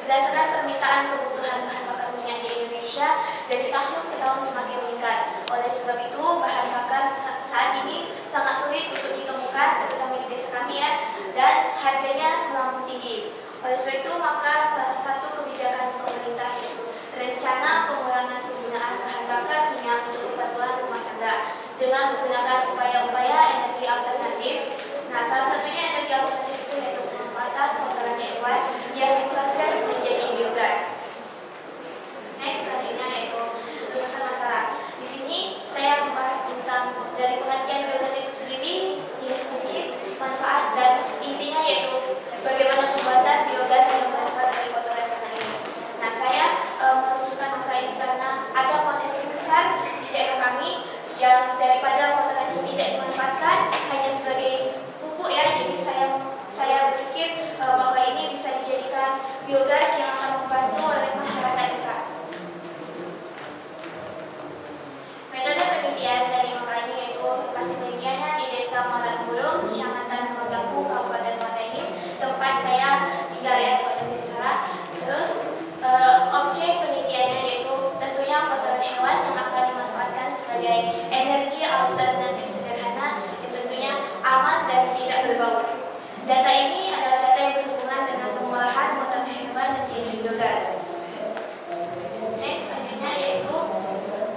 berdasarkan permintaan kebutuhan bahan bakar minyak di Indonesia dari tahun ke tahun semakin meningkat. Oleh sebab itu, bahan bakar saat ini sangat sulit untuk ditemukan, terutama di desa kami ya, dan harganya melambung tinggi. Oleh sebab itu, maka salah satu kebijakan pemerintah yaitu rencana pengurangan penggunaan bahan bakar minyak untuk keperluan rumah tangga dengan menggunakan upaya-upaya energi alternatif. Nah, salah satunya energi alternatif itu yaitu pemanfaatan kotoran hewan yang diproses menjadi biogas. Next, selanjutnya yaitu rumusan masalah. Di sini saya membahas tentang dari pengertian biogas itu sendiri, jenis-jenis, manfaat, dan intinya yaitu bagaimana pembuatan biogas yang berasal dari kotoran ternak ini. Nah, saya merumuskan masalah ini karena ada potensi besar di daerah kami yang daripada kotoran itu tidak dimanfaatkan hanya sebagai pupuk ya. Jadi saya berpikir bahwa ini bisa dijadikan biogas yang akan membantu oleh masyarakat desa. Metode penelitian dari makalah ini yaitu lokasi penelitiannya di Desa Malangbulung, Kecamatan Magaku, Kabupaten Muara Enim, tempat saya tinggal ya, tempatnya Misi Sarah. Terus objek penelitiannya yaitu tentunya kotoran hewan yang akan dimanfaatkan sebagai energi alternatif sederhana yang tentunya aman dan tidak berbau. Data ini adalah data yang berhubungan dengan pengolahan kotoran hewan menjadi biogas. Next, selanjutnya yaitu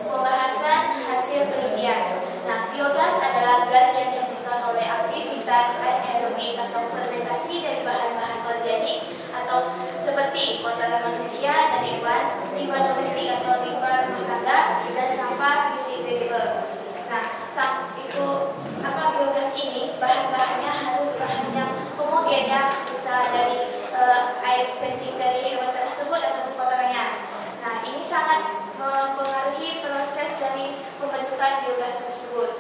pembahasan hasil penelitian. Nah, biogas adalah gas yang dihasilkan oleh aktivitas anaerobik atau fermentasi dari bahan-bahan organik atau seperti kotoran manusia dan hewan, limbah domestik atau limbah rumah tangga, dan sampah biodegradable. Nah, biogas ini bahan-bahannya harus bahan yang homogen ya, bisa dari air kencing dari hewan tersebut ataupun kotorannya. Nah, ini sangat mempengaruhi proses dari pembentukan biogas tersebut.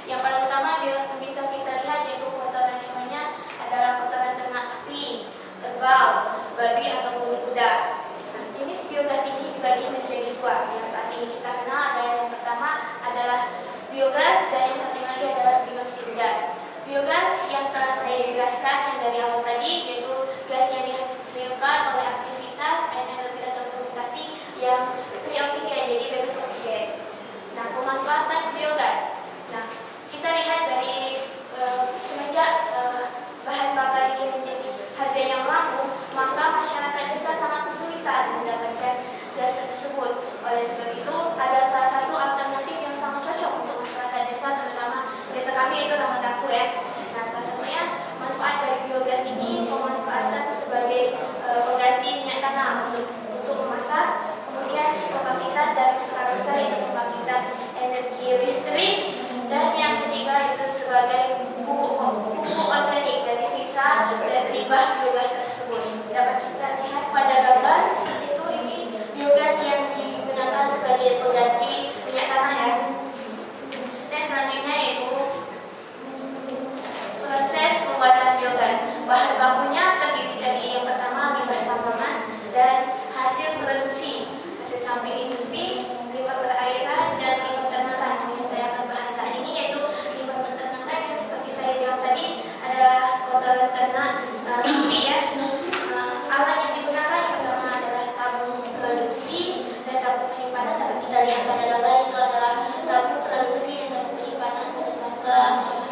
Yang paling utama bisa kita lihat yaitu kotoran hewannya adalah kotoran ternak sapi, kerbau, babi ataupun kuda. Nah, jenis biogas ini dibagi menjadi dua. Yang saat ini kita kenal ada yang pertama adalah biogas dan yang satu lagi adalah biosingas. Biogas yang telah saya jelaskan yang dari awal tadi yaitu gas yang dihasilkan oleh aktivitas anaerobik atau fermentasi yang free oksigen, jadi bebas oksigen. Nah, pemanfaatan biogas. Nah, kita lihat dari semenjak bahan bakar ini menjadi harganya melambung, maka masyarakat desa sangat kesulitan mendapatkan gas tersebut. Oleh sebab itu, ada salah satu alternatif yang sangat cocok untuk masyarakat desa, terutama desa kami itu Ramadaku ya. Nah, salah satunya manfaat dari biogas ini pemanfaatan sebagai pengganti minyak tanah untuk memasak, kemudian pembangkitan dari skala besar yaitu pembangkitan energi listrik, dan yang ketiga itu sebagai pupuk organik dari sisa dan limbah biogas tersebut. Dapat kita lihat pada gambar itu ini biogas yang digunakan sebagai pengganti minyak tanah ya. Dan selanjutnya yaitu proses pembuatan biogas. Bahan bakunya terdiri dari yang pertama limbah tambangan dan hasil produksi, hasil samping industri, limbah perairan, dan limbah ternakan. Yang saya akan bahas saat ini yaitu limbah peternakan yang seperti saya bilang tadi adalah kotoran ternak sapi ya. Alat yang digunakan yang pertama adalah tabung produksi dan tabung penyimpanan. Dapat kita lihat pada gambar itu adalah tabung produksi dan tabung penyimpanan pada saat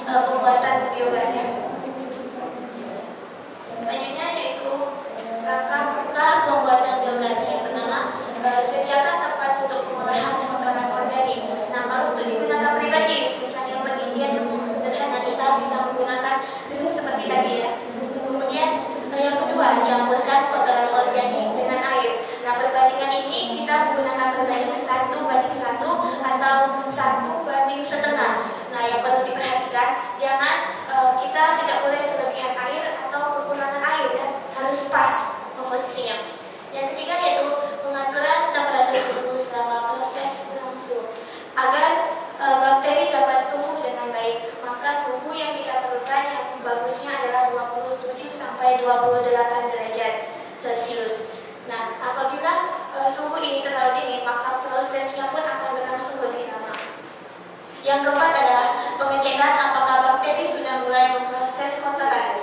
pembuatan biogasnya. Selanjutnya yaitu langkah pembuatan biogas. Yang pertama, sediakan tempat untuk pengolahan kotoran organik. Nah, kalau untuk digunakan pribadi, misalnya penelitian yang sangat sederhana, kita bisa menggunakan drum seperti tadi ya. Kemudian yang kedua, campurkan kotoran organik dengan air. Nah, perbandingan ini kita menggunakan perbandingan 1:1 atau 1:1,5. Nah, yang perlu diperhatikan, jangan kita tidak boleh kelebihan air atau kekurangan air ya. Harus pas komposisinya. Yang ketiga yaitu pengaturan temperatur suhu selama proses berlangsung. Agar bakteri dapat tumbuh dengan baik, maka suhu yang kita perlukan yang bagusnya adalah 27 sampai 28 derajat Celcius. Nah, apabila suhu ini terlalu dingin, maka prosesnya pun akan berlangsung lebih lama. Yang keempat adalah pengecekan apakah bakteri sudah mulai memproses kotoran.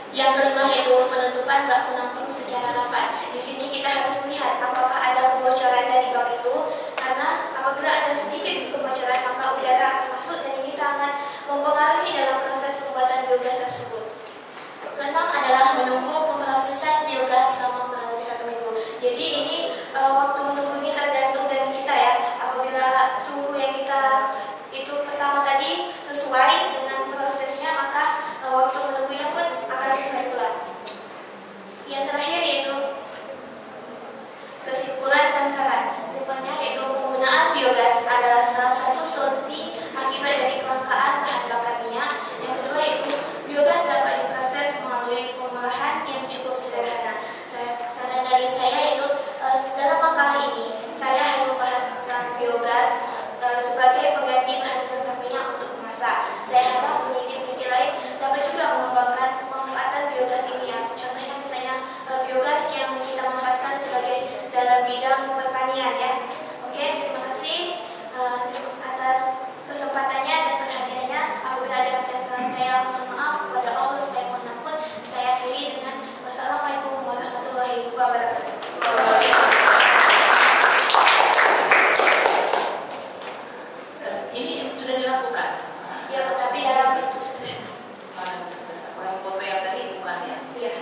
Yang kelima yaitu penutupan penggunaan bak penampung secara rapat. Di sini kita harus melihat apakah ada kebocoran dari bak itu, karena apabila ada sedikit kebocoran maka udara akan masuk dan ini sangat mempengaruhi dalam proses pembuatan biogas tersebut. Keenam adalah menunggu pemrosesan biogas selama kurang lebih 1 minggu. Jadi ini waktu menunggu ini tergantung dari kita ya. Apabila suhu yang kita itu pertama tadi sesuai dengan prosesnya, maka waktu menunggunya pun akan sesuai pula. Yang terakhir yaitu kesimpulan dan saran. Simpelnya yaitu penggunaan biogas adalah salah satu solusi akibat dari kelangkaan bahan bakar minyak. Yang kedua yaitu biogas dapat diproses melalui pengolahan yang cukup sederhana. Saran dari saya yaitu dalam makalah ini saya hanya membahas tentang biogas sebagai pengganti bahan bakar minyak untuk memasak. Saya harap peneliti-peneliti lain dapat juga mengembangkan pemanfaatan biogas ini ya. Contohnya misalnya biogas yang kita manfaatkan sebagai dalam bidang pertanian ya. Oke, terima kasih atas kesempatannya dan perhatiannya. Apabila ada kata salah saya mohon maaf, kepada Allah saya mohon ampun. Saya akhiri dengan wassalamualaikum warahmatullahi wabarakatuh. Ini sudah dilakukan? Ya, tapi dalam itu sederhana. Yang foto yang tadi bukan ya? Iya.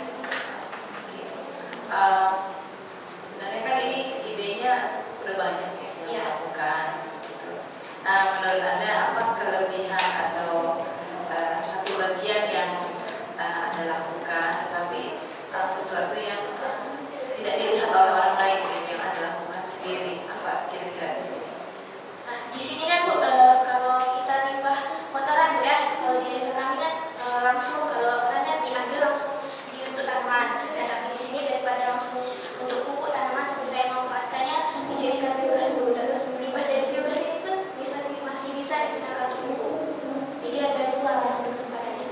Sebenarnya kan ini idenya udah banyak ya yang dilakukan. Gitu. Nah, menurut Anda apa kelebihan atau satu bagian yang Anda lakukan, tetapi sesuatu yang tidak dilihat oleh orang lain gitu, yang Anda lakukan sendiri? Apa kira-kira di sini? Nah, di sini kan Bu, kalau kita limbah kotoran ya, kalau di desa kami kan langsung kalau kotorannya diambil langsung untuk tanaman. Nah, tapi di sini daripada langsung untuk pupuk tanaman, tapi saya memanfaatkannya dijadikan biogas dulu. Terus limbah dari biogas ini pun masih bisa digunakan untuk pupuk. Jadi ada dua langsung kesempatannya.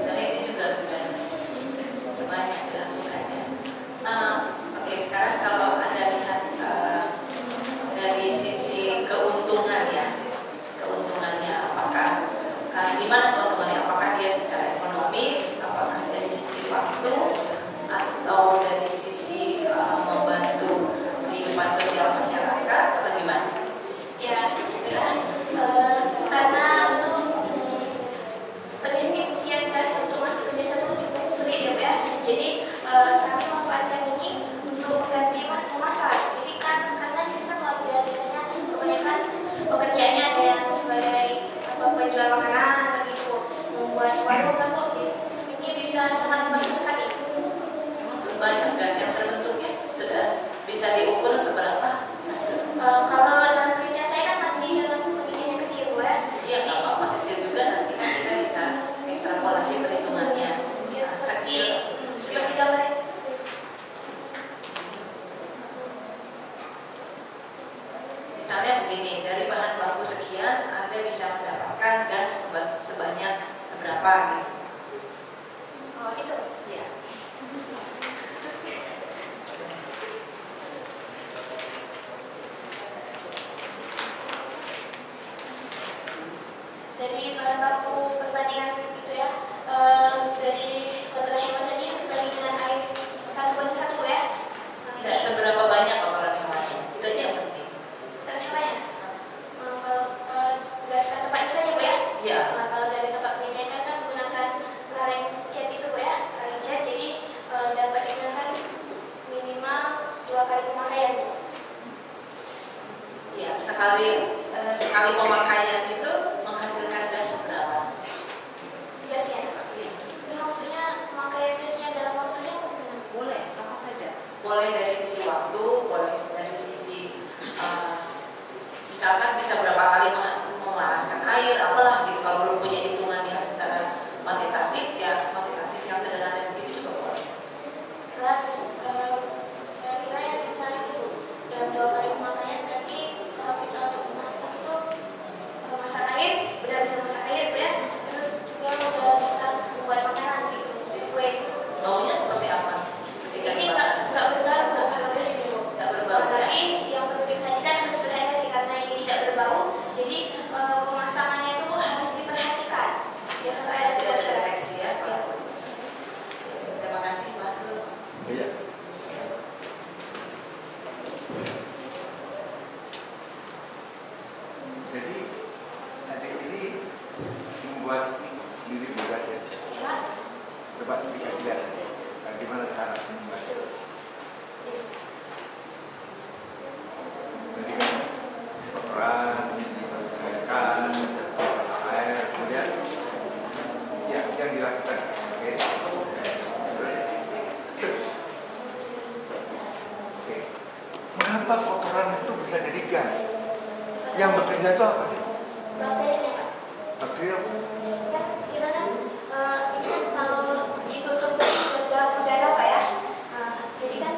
Dan itu juga sudah banyak dilakukannya. Oke, sekarang kalau Anda lihat dari sisi keuntungan ya, keuntungannya apakah di mana keuntungannya? Apakah dia secara ekonomis, apakah dari sisi waktu, atau dari sisi membantu kehidupan sosial masyarakat, atau gimana? Ya, karena itu pendistribusian gas untuk masuk ke desa itu cukup sulit ya Bu ya. Jadi kami memanfaatkan ini untuk mengganti memasak. Jadi kan karena di sini kan warga desanya kebanyakan pekerjaannya ada yang sebagai penjual makanan begitu, membuat warung lah Bu. Ini bisa sangat membantu sekali. Memang banyak gas yang terbentuknya, sudah bisa diukur seberapa hasil? Kalau dalam penelitian saya kan masih dalam penelitian yang kecil Bu ya. Iya, nggak apa-apa kecil juga, nanti kan kita bisa ekstrapolasi perhitungannya. Ya, seperti gambar ini. Misalnya begini, dari bahan baku sekian Anda bisa mendapatkan gas sebanyak seberapa gitu. Oh, itu. Ya. Dari bahan baku perbandingan itu ya, dari kotoran hewan tadi berbanding dengan air 1:1 ya. Tidak seberapa banyak kotoran hewannya, itu aja yang penting. Kotoran hewannya. Kalau berdasarkan tempatnya saja Bu ya. Iya. Kalau dari tempat penelitian kan menggunakan kaleng cat itu Bu ya, kaleng cat. Jadi dapat digunakan minimal 2 kali pemakaian Bu. Ya, sekali pemakaian itu menghasilkan gas seberapa? Gasnya. Ini maksudnya pemakaian gasnya dalam waktunya apa gimana? Boleh, apa saja. Boleh dari sisi waktu, boleh dari sisi misalkan bisa berapa kali memanaskan air, apalah gitu. Kalau belum punya hitungan yang secara kuantitatif, ya kuantitatif yang sederhana begitu juga boleh. Terus kira-kira yang bisa itu dalam 2 kali pemakaian, berarti kalau kita untuk memasak itu maksudnya? Kan kita kan ini kan kalau ditutup kedap udara Pak ya. Jadi kan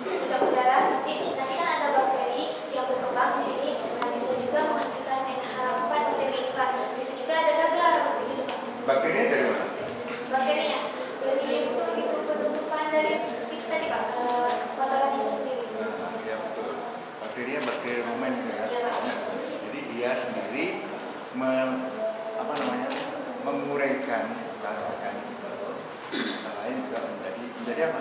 kedap udara nanti kan ada bakteri yang berkembang di sini. Nah, bisa juga menghasilkan NH4 bakteri ini Pak. Bisa juga ada gagal begitu Pak. Bakterinya dari mana? Bakterinya dari itu penutupan dari itu tadi Pak, kotoran itu sendiri. Ya betul. Bakterinya bakteri rumen ya. Ya, Pak. Jadi dia sendiri menguraikan bahan organik. Yang lain juga menjadi apa?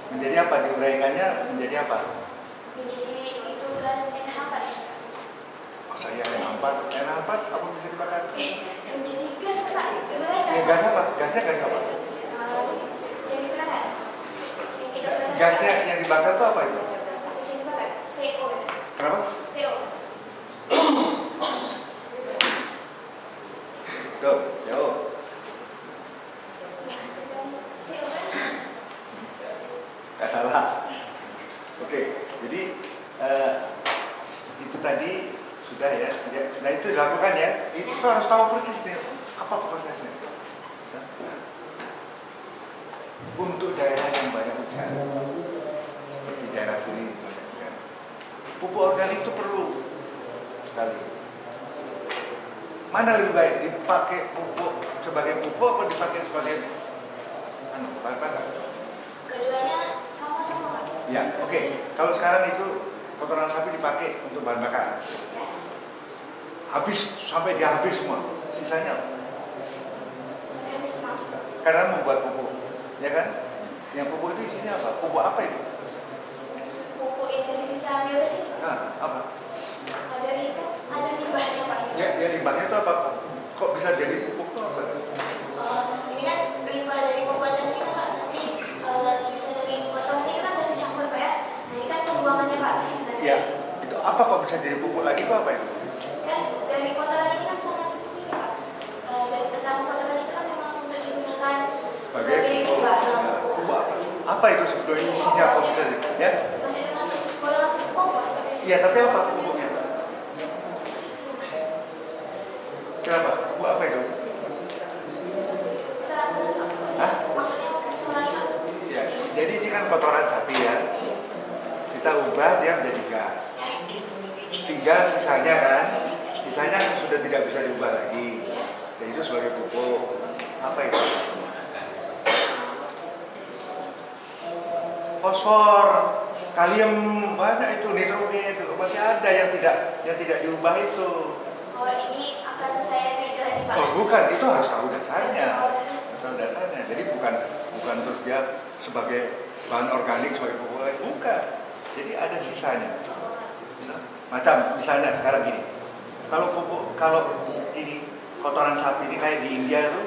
Menjadi apa? Diuraikannya menjadi apa? Jadi itu gas NH4. Masa ya NH4 apa bisa dibakar? Menjadi gas Pak, diuraikan. Ya gas apa? Gasnya gas apa? Yang digunakan. Yang kita gunakan. Gasnya yang dibakar itu apa itu? Sampai sini Pak, CO. Kenapa? CO. Tuh, jauh. CO kan? Gak salah. Oke, jadi itu tadi sudah ya. Nah itu dilakukan ya. Itu harus tahu persis nih apa prosesnya. Untuk daerah yang banyak hujan, seperti daerah sini, pupuk organik itu perlu sekali. Mana lebih baik dipakai pupuk sebagai pupuk atau dipakai sebagai bahan bakar? Keduanya sama-sama Pak. Ya, oke. Kalau sekarang itu kotoran sapi dipakai untuk bahan bakar, habis sampai dia habis semua, sisanya Sampai habis semua. karena membuat pupuk, ya kan? Yang pupuk itu isinya apa? Pupuk apa itu? Pupuk yang dari sisa biogas itu Pak. Nah, apa? Dari itu ada limbahnya Pak. Ya limbahnya itu apa? Kok bisa jadi pupuk itu apa? Ini kan limbah dari pembuatan ini kan Pak. Nanti sisa dari kotoran ini kan dari campur Pak ya. Nah ini kan pembuangannya Pak. Nanti Ya, itu apa kok bisa jadi pupuk lagi itu apa itu? kan dari kotoran ini kan sangat ini Pak. Dari pertama kotoran itu kan memang untuk digunakan sebagai limbah. Pupuk apa? Apa itu sebetulnya isinya kok bisa jadi? Ya? Masih termasuk golongan pupuk kompos tapi Iya, tapi apa pupuknya? Kenapa? Pupuk apa itu? Hah? maksudnya kesimpulannya Pak. Ya, jadi ini kan kotoran sapi ya. Kita ubah dia menjadi gas. Tinggal sisanya kan, sisanya sudah tidak bisa diubah lagi. Ya, itu sebagai pupuk. Apa itu? Fosfor, kalium, banyak itu, nitrogen itu masih ada yang tidak diubah itu. Oh ini akan saya trigger lagi Pak. Oh bukan, itu harus tahu dasarnya. Oh, terus Tahu dasarnya. Jadi bukan terus dia sebagai bahan organik sebagai pupuk, bukan. Jadi ada sisanya. Macam misalnya sekarang gini, kalau ini kotoran sapi ini kayak di India itu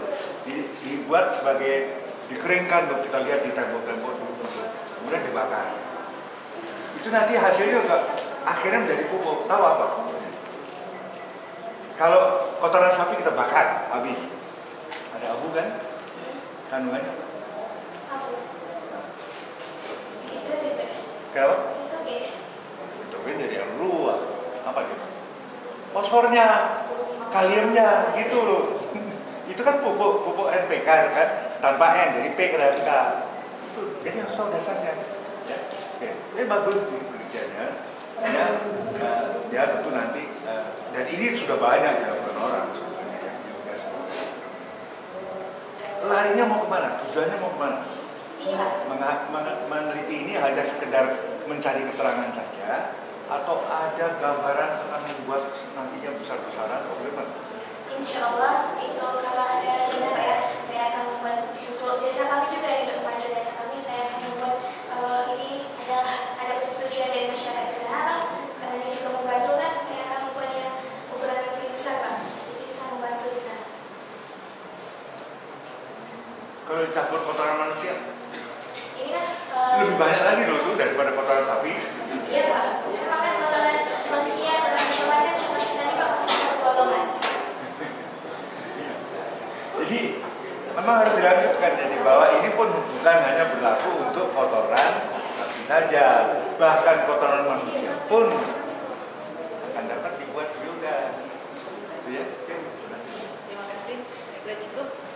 dibuat sebagai dikeringkan, tuh kita lihat di tembok-tembok dulu, kemudian dibakar. Itu nanti hasilnya enggak akhirnya menjadi pupuk. Tahu apa? Kalau kotoran sapi kita bakar habis, ada abu kan? Kandungannya. aku. Itu gitu. Kenapa? Itu gitu. Itu kan jadi yang luar. Apa gitu? Fosfornya, kaliumnya, gitu loh. Itu kan pupuk NPK kan, tanpa N, jadi P ke K. Itu jadi harus tahu dasarnya. Ya, oke. Ini bagus penelitiannya. Ya tentu nanti dan ini sudah banyak dilakukan orang sebenarnya yang biogas. Larinya mau kemana? Tujuannya mau kemana? Ini Pak. Meneliti ini hanya sekedar mencari keterangan saja atau ada gambaran akan membuat nantinya besar-besaran atau bagaimana? Insya Allah itu kalau ada dana Pak ya, saya akan membuat untuk desa kami juga untuk maju desa kami, saya akan membuat ini ada persetujuan dari masyarakat di sana karena ini juga membantu kan, saya akan membuat yang ukuran lebih besar Pak, jadi bisa membantu di sana. Kalau dicampur kotoran manusia Ini kan lebih banyak lagi loh tuh daripada kotoran sapi. iya Pak, memang kan kotoran manusia dan hewan kan contohnya tadi Pak masih satu golongan. Jadi memang harus dilanjutkan, jadi bahwa ini pun bukan hanya berlaku untuk kotoran sapi saja, bahkan kotoran manusia pun akan dapat dibuat biogas. Gitu ya. Oke. kira cukup.